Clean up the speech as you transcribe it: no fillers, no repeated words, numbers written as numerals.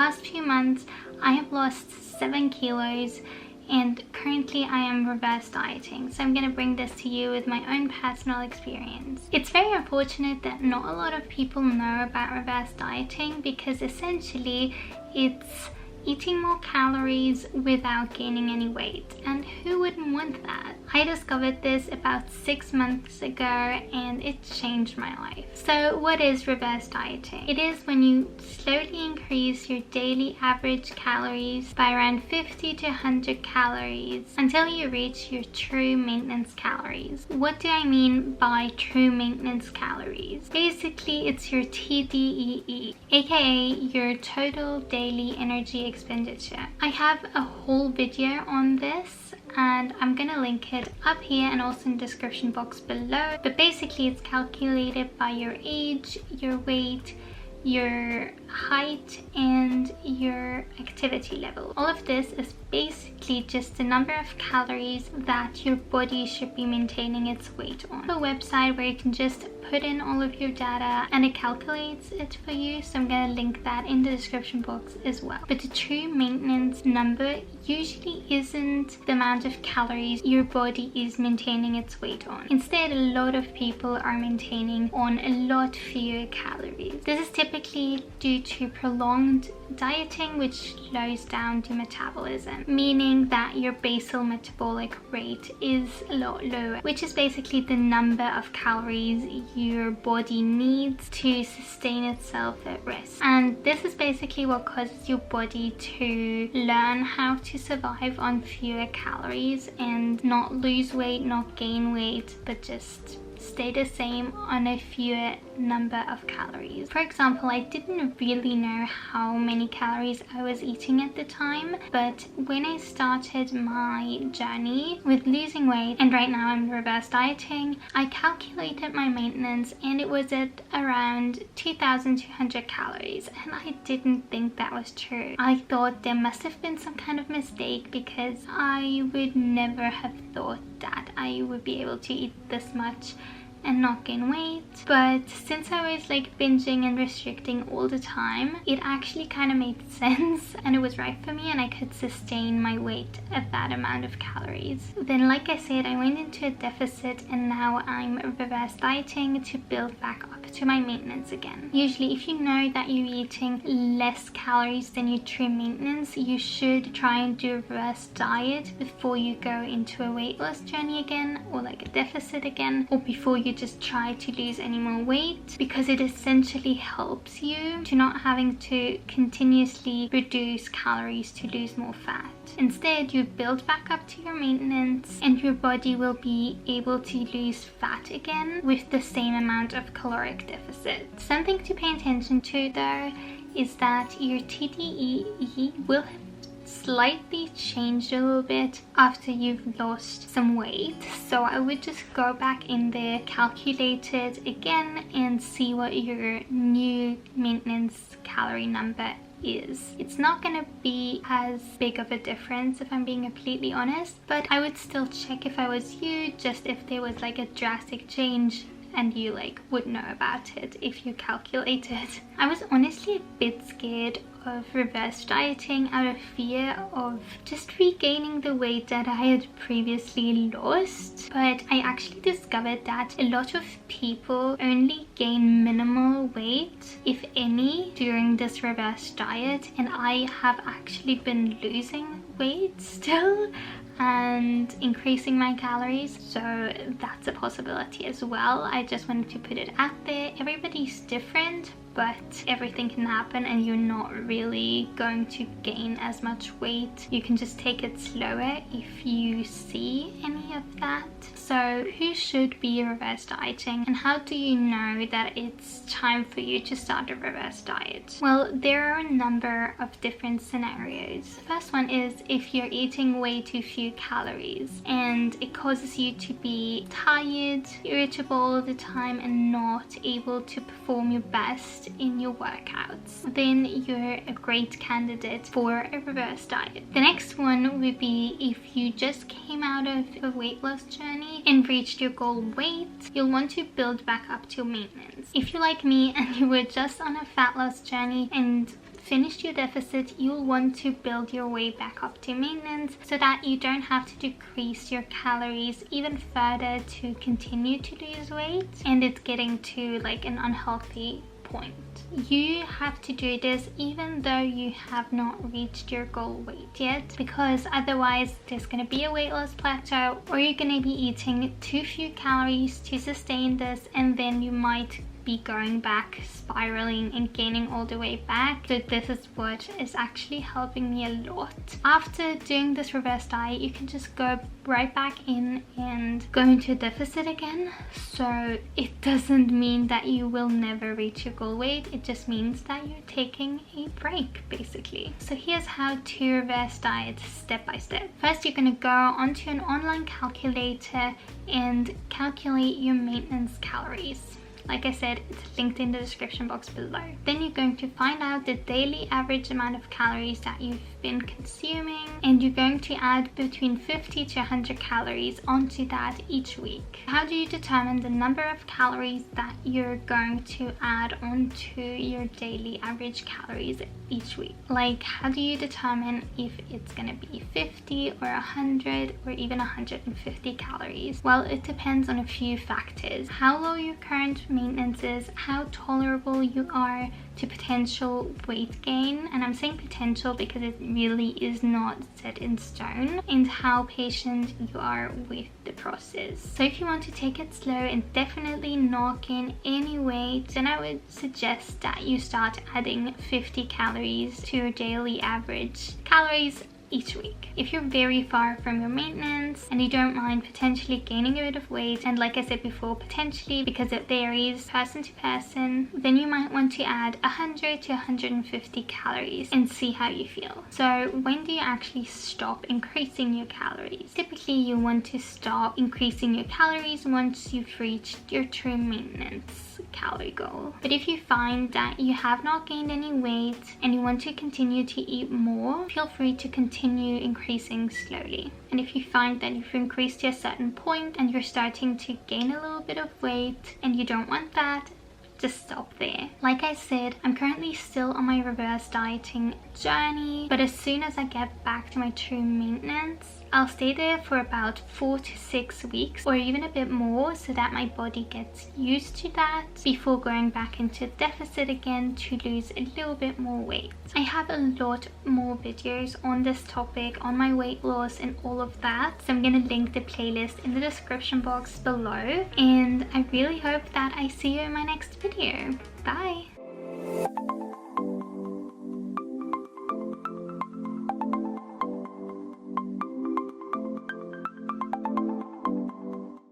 past few months I have lost 7 kilos and currently I am reverse dieting, so I'm going to bring this to you with my own personal experience. It's very unfortunate that not a lot of people know about reverse dieting because essentially it's eating more calories without gaining any weight, and who wouldn't want that? I discovered this about 6 months ago and it changed my life. So what is reverse dieting? It is when you slowly increase your daily average calories by around 50 to 100 calories until you reach your true maintenance calories. What do I mean by true maintenance calories? Basically, it's your TDEE, aka your total daily energy expenditure. I have a whole video on this and I'm gonna link it up here and also in the description box below, but basically it's calculated by your age, your weight, your height and your activity level. All of this is basically just the number of calories that your body should be maintaining its weight on. A website where you can just put in all of your data and it calculates it for you, so I'm going to link that in the description box as well. But the true maintenance number usually isn't the amount of calories your body is maintaining its weight on. Instead, a lot of people are maintaining on a lot fewer calories. This is typically due to prolonged dieting, which slows down the metabolism, meaning that your basal metabolic rate is a lot lower, which is basically the number of calories your body needs to sustain itself at rest. And this is basically what causes your body to learn how to survive on fewer calories and not lose weight, not gain weight, but just stay the same on a fewer number of calories. For example, I didn't really know how many calories I was eating at the time, but when I started my journey with losing weight, and right now I'm reverse dieting, I calculated my maintenance and it was at around 2,200 calories, and I didn't think that was true. I thought there must have been some kind of mistake because I would never have thought that I would be able to eat this much and not gain weight. But since I was like binging and restricting all the time, it actually kind of made sense and it was right for me, and I could sustain my weight at that amount of calories. Then, like I said, I went into a deficit and now I'm reverse dieting to build back up to my maintenance again. Usually if you know that you're eating less calories than your true maintenance, you should try and do a reverse diet before you go into a weight loss journey again, or like a deficit again, or before you just try to lose any more weight, because it essentially helps you to not having to continuously reduce calories to lose more fat. Instead, you build back up to your maintenance and your body will be able to lose fat again with the same amount of caloric deficit. Something to pay attention to though is that your TDEE will slightly change a little bit after you've lost some weight, so I would just go back in there, calculate it again and see what your new maintenance calorie number is. It's not gonna be as big of a difference if I'm being completely honest, but I would still check if I was you, just if there was like a drastic change and you like would know about it if you calculate it. I was honestly a bit scared of reverse dieting out of fear of just regaining the weight that I had previously lost, but I actually discovered that a lot of people only gain minimal weight, if any, during this reverse diet, and I have actually been losing weight still and increasing my calories, so that's a possibility as well. I just wanted to put it out there. Everybody's different, but everything can happen and you're not really going to gain as much weight. You can just take it slower if you see any of that. So who should be reverse dieting, and how do you know that it's time for you to start a reverse diet? Well, there are a number of different scenarios. The first one is if you're eating way too few calories and it causes you to be tired, irritable all the time and not able to perform your best in your workouts, then you're a great candidate for a reverse diet. The next one would be if you just came out of a weight loss journey and reached your goal weight, you'll want to build back up to maintenance. If you're like me and you were just on a fat loss journey and finished your deficit, you'll want to build your way back up to maintenance so that you don't have to decrease your calories even further to continue to lose weight and it's getting to like an unhealthy point. You have to do this even though you have not reached your goal weight yet, because otherwise there's going to be a weight loss plateau, or you're going to be eating too few calories to sustain this, and then you might be going back, spiraling and gaining all the way back. So this is what is actually helping me a lot. After doing this reverse diet, you can just go right back in and go into a deficit again. So it doesn't mean that you will never reach your goal weight, it just means that you're taking a break basically. So here's how to reverse diet step by step. First, you're going to go onto an online calculator and calculate your maintenance calories. Like I said, it's linked in the description box below. Then you're going to find out the daily average amount of calories that you've been consuming, and you're going to add between 50 to 100 calories onto that each week. How do you determine the number of calories that you're going to add onto your daily average calories each week? Like, how do you determine if it's going to be 50 or 100 or even 150 calories? Well, it depends on a few factors. How low your current maintenance is, how tolerable you are to potential weight gain, and I'm saying potential because it really is not set in stone, and how patient you are with the process. So if you want to take it slow and definitely not gain any weight, then I would suggest that you start adding 50 calories to your daily average calories each week. If you're very far from your maintenance and you don't mind potentially gaining a bit of weight, and like I said before, potentially because it varies person to person, then you might want to add 100 to 150 calories and see how you feel. So when do you actually stop increasing your calories? Typically you want to stop increasing your calories once you've reached your true maintenance calorie goal. But if you find that you have not gained any weight and you want to continue to eat more, feel free to continue increasing slowly. And if you find that you've increased to a certain point and you're starting to gain a little bit of weight and you don't want that, just stop there. Like I said, I'm currently still on my reverse dieting journey, but as soon as I get back to my true maintenance, I'll stay there for about 4 to 6 weeks or even a bit more, so that my body gets used to that before going back into deficit again to lose a little bit more weight. I have a lot more videos on this topic, on my weight loss and all of that, so I'm going to link the playlist in the description box below, and I really hope that I see you in my next video. Bye!